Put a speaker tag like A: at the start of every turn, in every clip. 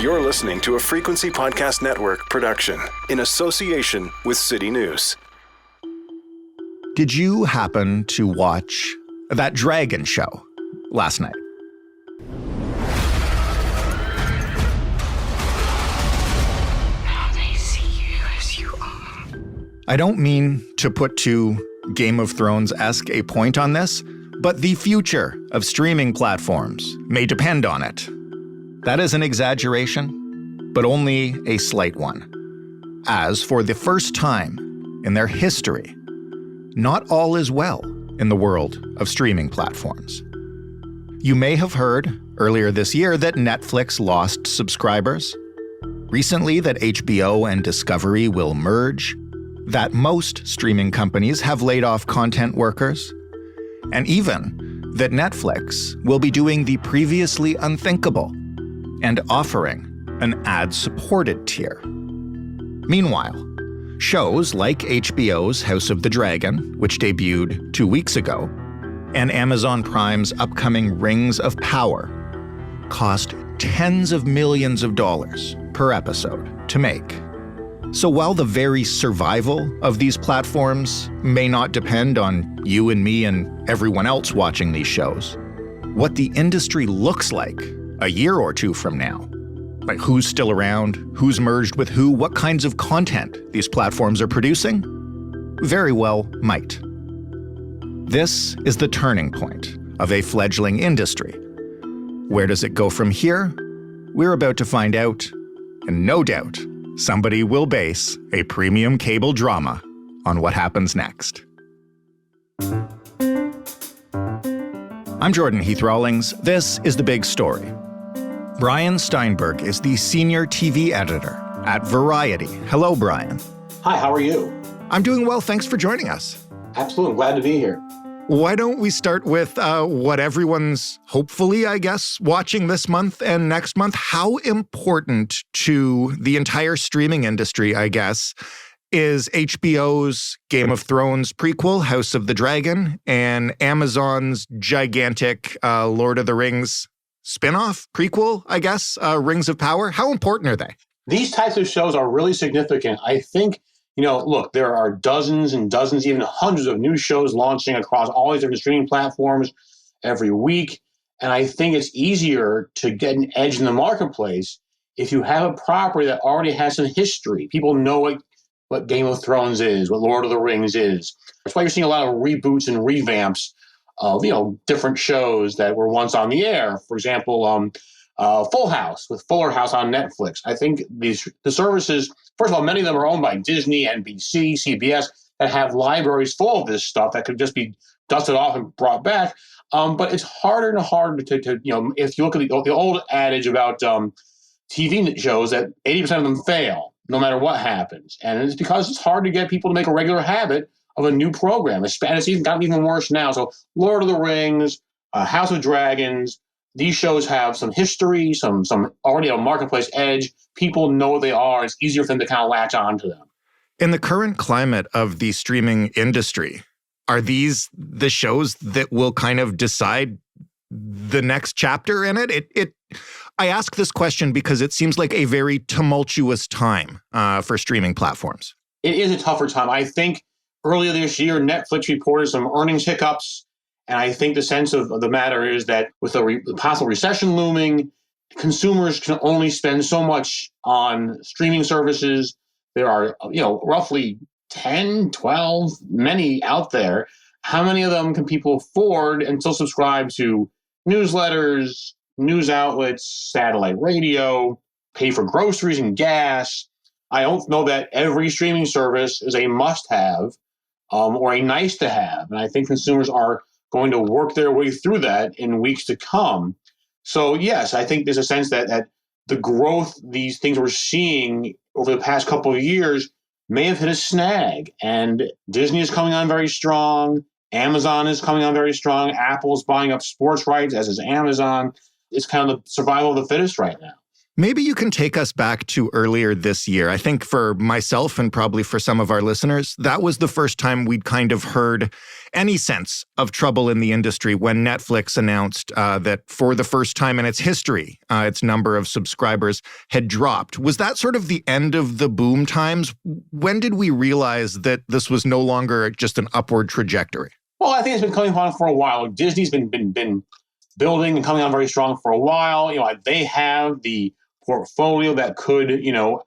A: You're listening to a Frequency Podcast Network production in association with CityNews.
B: Did you happen to watch that dragon show last night?
C: Now they see you as you are.
B: I don't mean to put too Game of Thrones-esque a point on this, but the future of streaming platforms may depend on it. That is an exaggeration, but only a slight one. As for the first time in their history, not all is well in the world of streaming platforms. You may have heard earlier this year that Netflix lost subscribers, recently that HBO and Discovery will merge, that most streaming companies have laid off content workers, and even that Netflix will be doing the previously unthinkable and offering an ad-supported tier. Meanwhile, shows like HBO's House of the Dragon, which debuted 2 weeks ago, and Amazon Prime's upcoming Rings of Power cost tens of millions of dollars per episode to make. So while the very survival of these platforms may not depend on you and me and everyone else watching these shows, what the industry looks like a year or two from now, like who's still around, who's merged with who, what kinds of content these platforms are producing, very well might. This is the turning point of a fledgling industry. Where does it go from here? We're about to find out, and no doubt, somebody will base a premium cable drama on what happens next. I'm Jordan Heath Rawlings. This is The Big Story. Brian Steinberg is the senior TV editor at Variety. Hello, Brian.
D: Hi, how are you?
B: I'm doing well. Thanks for joining us.
D: Absolutely. Glad to be here.
B: Why don't we start with what everyone's hopefully, I guess, watching this month and next month? How important to the entire streaming industry, I guess, is HBO's Game of Thrones prequel, House of the Dragon, and Amazon's gigantic Lord of the Rings spinoff, prequel, I guess, Rings of Power? How important are they?
D: These types of shows are really significant. I think, look, there are dozens and dozens, even hundreds of new shows launching across all these different streaming platforms every week. And I think it's easier to get an edge in the marketplace if you have a property that already has some history. People know what Game of Thrones is, what Lord of the Rings is. That's why you're seeing a lot of reboots and revamps of, different shows that were once on the air. For example, Full House with Fuller House on Netflix. I think the services, first of all, many of them are owned by Disney, NBC, CBS, that have libraries full of this stuff that could just be dusted off and brought back. But it's harder and harder to if you look at the old adage about TV shows that 80% of them fail, no matter what happens. And it's because it's hard to get people to make a regular habit of a new program. And it's even gotten even worse now. So Lord of the Rings, House of Dragons, these shows have some history, some already a marketplace edge. People know what they are. It's easier for them to kind of latch on to them.
B: In the current climate of the streaming industry, are these the shows that will kind of decide the next chapter in it? I ask this question because it seems like a very tumultuous time for streaming platforms.
D: It is a tougher time. I think earlier this year, Netflix reported some earnings hiccups. And I think the sense of the matter is that with the possible recession looming, consumers can only spend so much on streaming services. There are, roughly 10, 12, many out there. How many of them can people afford and still subscribe to newsletters, news outlets, satellite radio, pay for groceries and gas? I don't know that every streaming service is a must-have or a nice-to-have. And I think consumers are going to work their way through that in weeks to come. So yes, I think there's a sense that the growth, these things we're seeing over the past couple of years may have hit a snag. And Disney is coming on very strong. Amazon is coming on very strong. Apple's buying up sports rights, as is Amazon. It's kind of the survival of the fittest right now.
B: Maybe you can take us back to earlier this year. I think for myself and probably for some of our listeners, that was the first time we'd kind of heard any sense of trouble in the industry when Netflix announced that for the first time in its history, its number of subscribers had dropped. Was that sort of the end of the boom times? When did we realize that this was no longer just an upward trajectory?
D: Well, I think it's been coming on for a while. Disney's been building and coming on very strong for a while. They have the portfolio that could,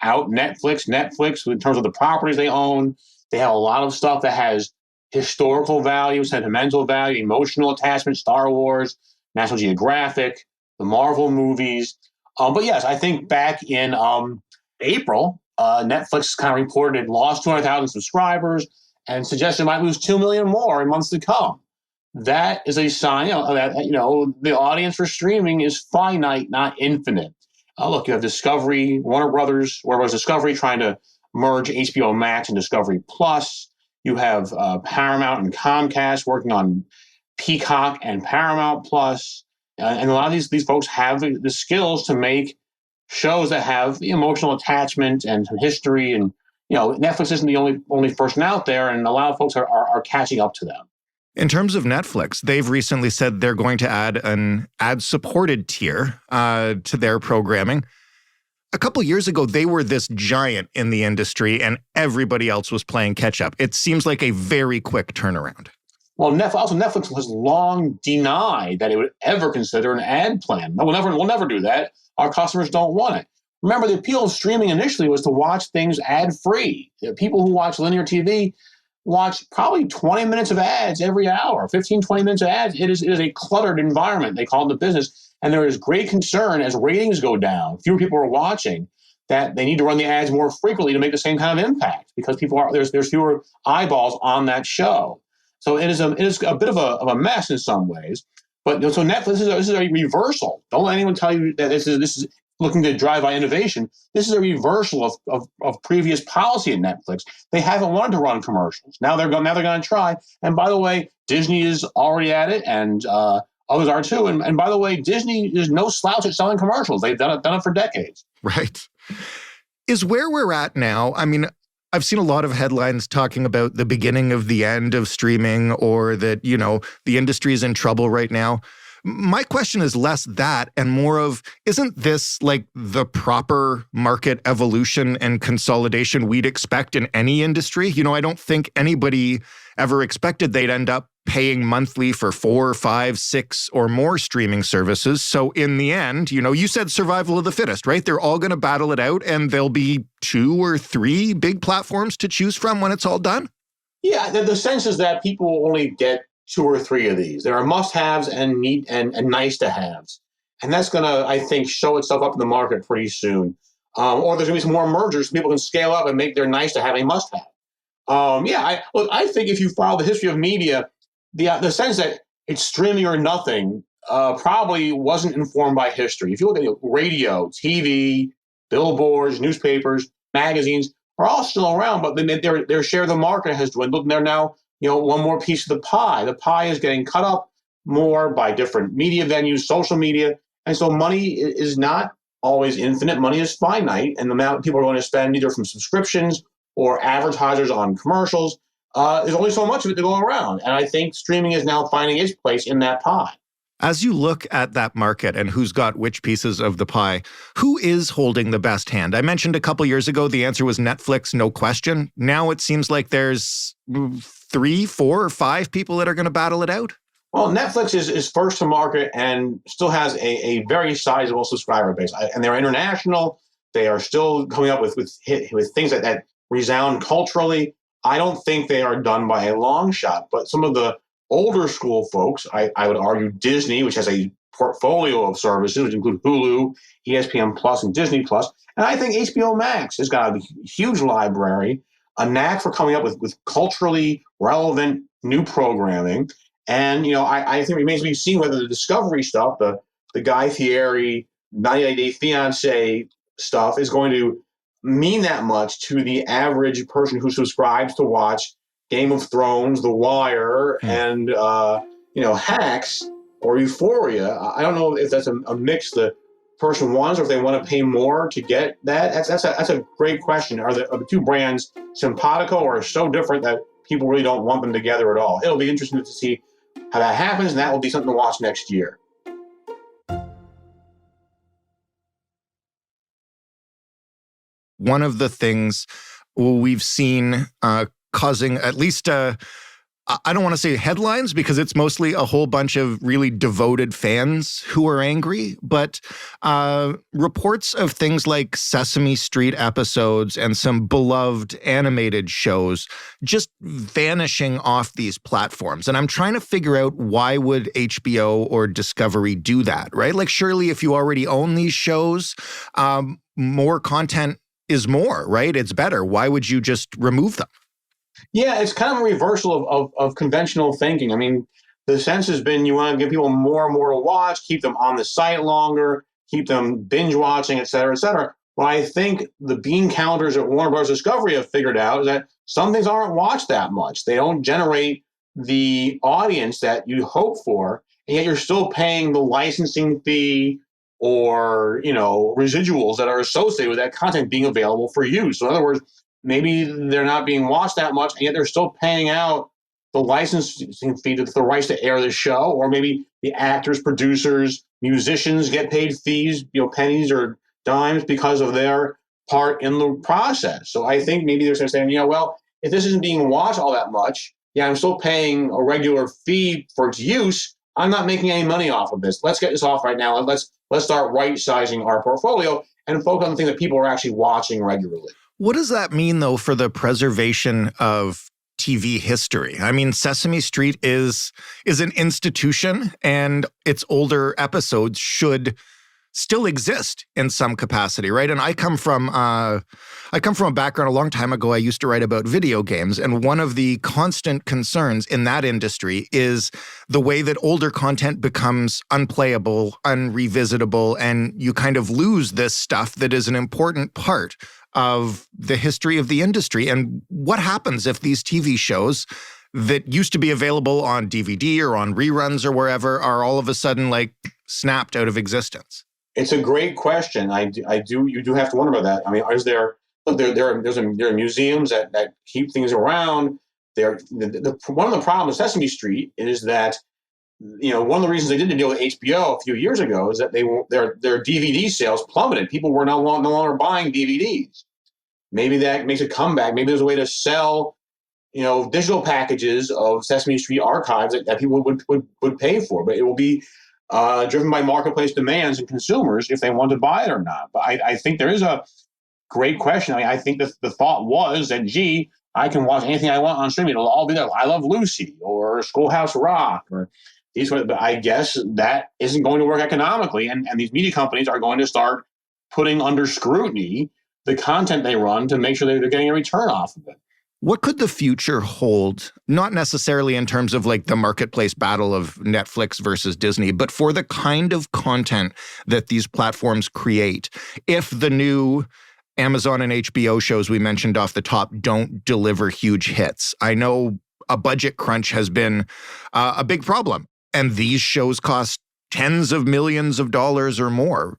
D: out Netflix in terms of the properties they own. They have a lot of stuff that has historical value, sentimental value, emotional attachment, Star Wars, National Geographic, the Marvel movies. But yes, I think back in April, Netflix kind of reported it lost 200,000 subscribers and suggested it might lose 2 million more in months to come. That is a sign that the audience for streaming is finite, not infinite. Look, you have Discovery, Warner Brothers Discovery trying to merge HBO Max and Discovery Plus. You have Paramount and Comcast working on Peacock and Paramount Plus. And a lot of these folks have the skills to make shows that have the emotional attachment and some history. And, Netflix isn't the only person out there, and a lot of folks are catching up to them.
B: In terms of Netflix, they've recently said they're going to add an ad-supported tier to their programming. A couple years ago, they were this giant in the industry, and everybody else was playing catch-up. It seems like a very quick turnaround.
D: Well, Netflix has long denied that it would ever consider an ad plan. No, we'll never do that. Our customers don't want it. Remember, the appeal of streaming initially was to watch things ad-free. People who watch linear TV watch probably 20 minutes of ads every hour, 15, 20 minutes of ads. It is a cluttered environment, they call it the business. And there is great concern as ratings go down, fewer people are watching, that they need to run the ads more frequently to make the same kind of impact because there's fewer eyeballs on that show. So it is a bit of a mess in some ways. But so Netflix this is a reversal. Don't let anyone tell you that this is looking to drive by innovation. This is a reversal of previous policy at Netflix. They haven't wanted to run commercials. Now they're going to try. And by the way, Disney is already at it, and others are too. And by the way, Disney is no slouch at selling commercials. They've done it for decades.
B: Right. Is where we're at now. I mean, I've seen a lot of headlines talking about the beginning of the end of streaming, or that, the industry is in trouble right now. My question is less that and more of, isn't this like the proper market evolution and consolidation we'd expect in any industry? I don't think anybody ever expected they'd end up paying monthly for 4, 5, 6 or more streaming services. So in the end, you said survival of the fittest, right? They're all going to battle it out, and there'll be 2 or 3 big platforms to choose from when it's all done.
D: Yeah, the sense is that people only get 2 or 3 of these. There are must-haves and need and nice-to-haves. And that's going to, I think, show itself up in the market pretty soon. Or there's going to be some more mergers so people can scale up and make their nice-to-have a must-have. I think if you follow the history of media, the sense that it's streaming or nothing probably wasn't informed by history. If you look at radio, TV, billboards, newspapers, magazines, are all still around, but their share of the market has dwindled, and they're now one more piece of the pie. The pie is getting cut up more by different media venues, social media, and so money is not always infinite. Money is finite, and the amount people are going to spend either from subscriptions or advertisers on commercials, there's only so much of it to go around. And I think streaming is now finding its place in that pie.
B: As you look at that market and who's got which pieces of the pie, who is holding the best hand? I mentioned a couple years ago, the answer was Netflix, no question. Now it seems like there's 3, 4, or 5 people that are going to battle it out.
D: Well, Netflix is first to market and still has a very sizable subscriber base. And they're international. They are still coming up with things that resound culturally. I don't think they are done by a long shot, but some of the older school folks, I would argue Disney, which has a portfolio of services, which include Hulu, ESPN Plus, and Disney Plus. And I think HBO Max has got a huge library, a knack for coming up with culturally relevant new programming. And, I think it remains to be seen whether the Discovery stuff, the Guy Fieri 98 Day Fiancé stuff is going to mean that much to the average person who subscribes to watch Game of Thrones, The Wire, and Hacks or Euphoria. I don't know if that's a mix the person wants, or if they want to pay more to get that. That's a great question. Are the two brands simpatico or so different that people really don't want them together at all? It'll be interesting to see how that happens, and that will be something to watch next year.
B: One of the things we've seen causing at least I don't want to say headlines because it's mostly a whole bunch of really devoted fans who are angry, but reports of things like Sesame Street episodes and some beloved animated shows just vanishing off these platforms. And I'm trying to figure out, why would HBO or Discovery do that, right? Like, surely if you already own these shows, more content is more, right? It's better. Why would you just remove them?
D: Yeah, it's kind of a reversal of conventional thinking. I mean, the sense has been you want to give people more and more to watch, keep them on the site longer, keep them binge watching, et cetera, et cetera. What I think the bean counters at Warner Bros. Discovery have figured out is that some things aren't watched that much. They don't generate the audience that you hope for, and yet you're still paying the licensing fee or, residuals that are associated with that content being available for you. So in other words, maybe they're not being watched that much, and yet they're still paying out the licensing fee to the rights to air the show, or maybe the actors, producers, musicians get paid fees, pennies or dimes because of their part in the process. So I think maybe they're saying, well, if this isn't being watched all that much, I'm still paying a regular fee for its use. I'm not making any money off of this. Let's get this off right now, and let's start right-sizing our portfolio and focus on the thing that people are actually watching regularly.
B: What does that mean, though, for the preservation of TV history? I mean, Sesame Street is an institution, and its older episodes should still exist in some capacity, right? And I come from a background a long time ago. I used to write about video games, and one of the constant concerns in that industry is the way that older content becomes unplayable, unrevisitable, and you kind of lose this stuff that is an important part of the history of the industry. And what happens if these TV shows that used to be available on DVD or on reruns or wherever are all of a sudden snapped out of existence?
D: It's a great question. You do have to wonder about that. I mean, there are museums that keep things around. One of the problems with Sesame Street is that, one of the reasons they did the deal with HBO a few years ago is that their DVD sales plummeted. People were no longer buying DVDs. Maybe that makes a comeback. Maybe there's a way to sell, digital packages of Sesame Street archives that people would pay for, but it will be driven by marketplace demands and consumers if they want to buy it or not. But I think there is a great question. I think the thought was that, I can watch anything I want on streaming. It'll all be there. I Love Lucy or Schoolhouse Rock or these. But I guess that isn't going to work economically, and these media companies are going to start putting under scrutiny the content they run to make sure they're getting a return off of it.
B: What could the future hold? Not necessarily in terms of the marketplace battle of Netflix versus Disney, but for the kind of content that these platforms create. If the new Amazon and HBO shows we mentioned off the top don't deliver huge hits, I know a budget crunch has been a big problem, and these shows cost tens of millions of dollars or more.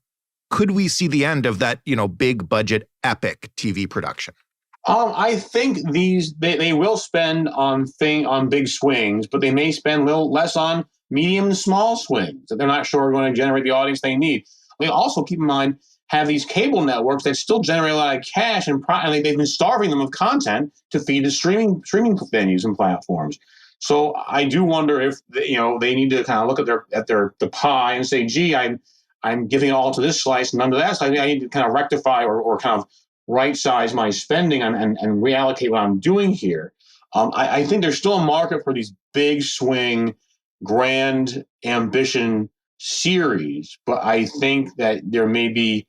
B: Could we see the end of that, big budget epic TV production?
D: I think they will spend on big swings, but they may spend a little less on medium and small swings that they're not sure are going to generate the audience they need. They also, keep in mind, have these cable networks that still generate a lot of cash, and they've been starving them of content to feed the streaming venues and platforms. So I do wonder if they need to kind of look at the pie and say, I'm giving it all to this slice and none to that slice. I need to kind of rectify or kind of right size my spending and reallocate what I'm doing here. I think there's still a market for these big swing, grand ambition series, but I think that there may be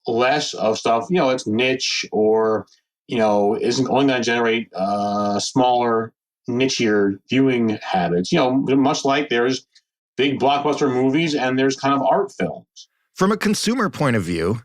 D: less of stuff, it's niche or, isn't only going to generate smaller, nichier viewing habits, much like there's big blockbuster movies and there's kind of art films.
B: From a consumer point of view,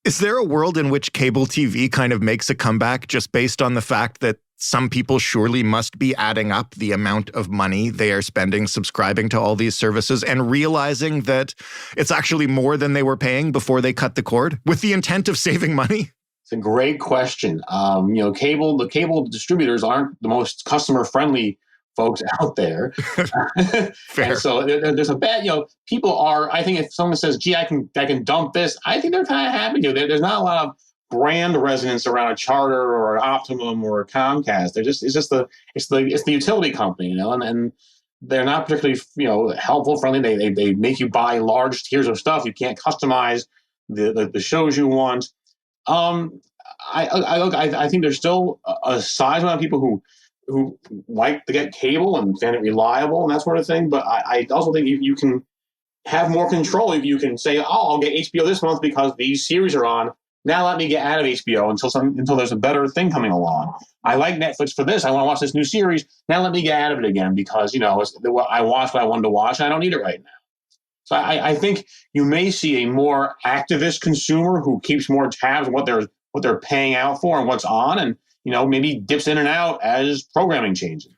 B: is there a world in which cable TV kind of makes a comeback just based on the fact that some people surely must be adding up the amount of money they are spending subscribing to all these services and realizing that it's actually more than they were paying before they cut the cord with the intent of saving money?
D: It's a great question. The cable distributors aren't the most customer-friendly folks out there.
B: Fair.
D: And so there's a bad, people are, I think if someone says, gee, I can dump this, I think they're kind of happy to. There's not a lot of brand resonance around a Charter or an Optimum or a Comcast. It's the utility company, and they're not particularly, helpful, friendly. They make you buy large tiers of stuff. You can't customize the shows you want. I think there's still a size amount of people who like to get cable and find it reliable and that sort of thing. But I also think you can have more control if you can say, oh, I'll get HBO this month because these series are on. Now let me get out of HBO until there's a better thing coming along. I like Netflix for this. I want to watch this new series. Now let me get out of it again because, I watched what I wanted to watch and I don't need it right now. So I think you may see a more activist consumer who keeps more tabs on what they're paying out for and what's on, and maybe dips in and out as programming changes.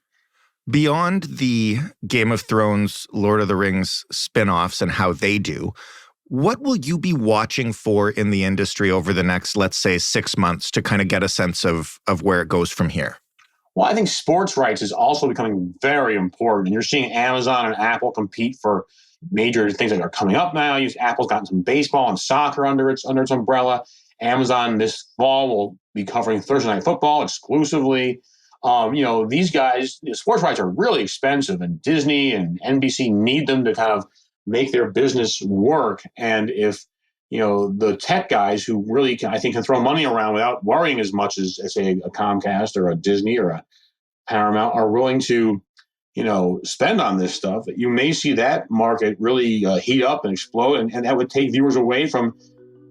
B: Beyond the Game of Thrones, Lord of the Rings spin-offs and how they do, what will you be watching for in the industry over the next, let's say, 6 months to kind of get a sense of where it goes from here?
D: Well, I think sports rights is also becoming very important. And you're seeing Amazon and Apple compete for major things that are coming up now. Apple's gotten some baseball and soccer under its umbrella. Amazon this fall will be covering Thursday Night Football exclusively. These guys, sports rights are really expensive, and Disney and NBC need them to kind of make their business work. And if the tech guys who really can throw money around without worrying as much as say a Comcast or a Disney or a Paramount are willing to spend on this stuff, you may see that market really heat up and explode, and that would take viewers away from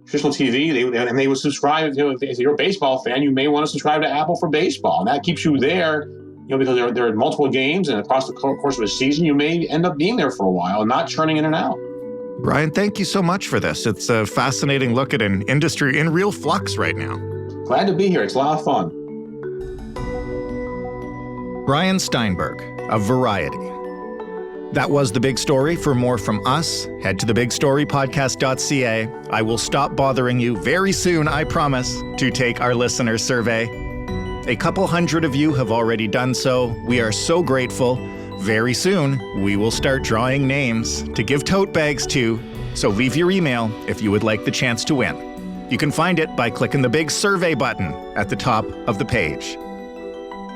D: traditional TV. They would subscribe. If you're a baseball fan, you may want to subscribe to Apple for baseball, and that keeps you there. Because there are multiple games, and across the course of a season, you may end up being there for a while and not churning in and out.
B: Brian, thank you so much for this. It's a fascinating look at an industry in real flux right now.
D: Glad to be here. It's a lot of fun.
B: Brian Steinberg of Variety. That was The Big Story. For more from us, head to thebigstorypodcast.ca. I will stop bothering you very soon, I promise, to take our listener survey. A couple hundred of you have already done so. We are so grateful. Very soon, we will start drawing names to give tote bags to, so leave your email if you would like the chance to win. You can find it by clicking the big survey button at the top of the page.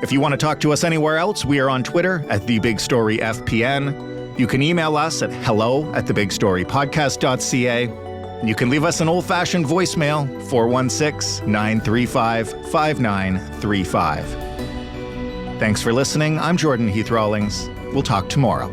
B: If you want to talk to us anywhere else, we are on Twitter at TheBigStoryFPN. You can email us at hello@thebigstorypodcast.ca. You can leave us an old-fashioned voicemail, 416-935-5935. Thanks for listening. I'm Jordan Heath Rawlings. We'll talk tomorrow.